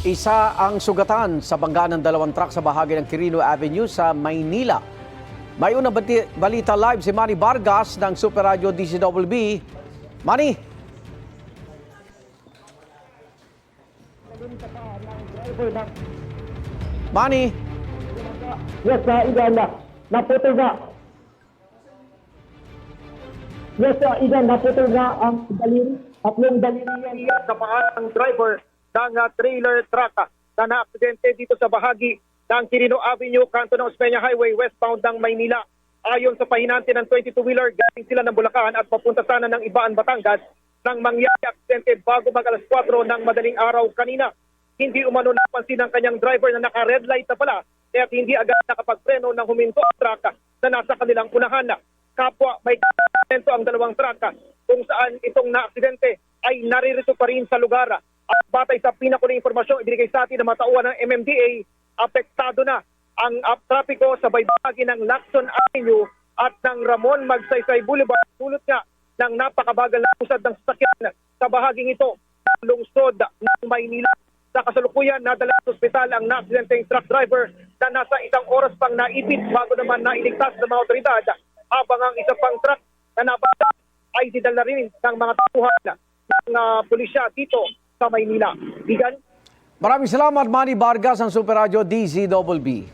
Isa ang sugatan sa bangga ng dalawang truck sa bahagi ng Quirino Avenue sa Maynila. May unang balita live si Manny Vargas ng Super Radio DZWB. Manny! Manny! Yes, Igan, naputol na. Yes, Igan, naputol na ang daliri. Tatlong daliri yan sa paa ng driver ng trailer truck na na-aksidente dito sa bahagi ng Quirino Avenue, kanto ng Osmeña Highway, westbound ng Maynila. Ayon sa pahinante ng 22-wheeler, galing sila ng Bulacan at papunta sana ng Ibaan, Batangas nang mangyari aksidente bago mag alas 4 ng madaling araw kanina. Hindi umano napansin ng kanyang driver na naka-red light na pala, kaya hindi agad nakapagpreno nang huminto ang truck na nasa kanilang unahan. Kapwa may aksidente ang dalawang truck kung saan itong na-aksidente ay naririto pa rin sa lugar. At batay sa pinakuling impormasyon ibinigay sa atin na matauhan ng MMDA, apektado na ang trapiko sa bahagi ng Lacson Avenue at ng Ramon Magsaysay Boulevard. Dulot nga ng napakabagal na usad ng sasakyan sa bahaging ito ng lungsod ng Maynila. Sa kasalukuyan, nadala sa ospital ang na-aksidenteng truck driver na nasa isang oras pang naipit bago naman nailigtas ng mga otoridad, habang ang isa pang truck na nabata ay dinala rin ng mga tauhan ng pulisya dito sa Maynila. Bigan? Maraming salamat, Manny Vargas ng Super Radio DZWB.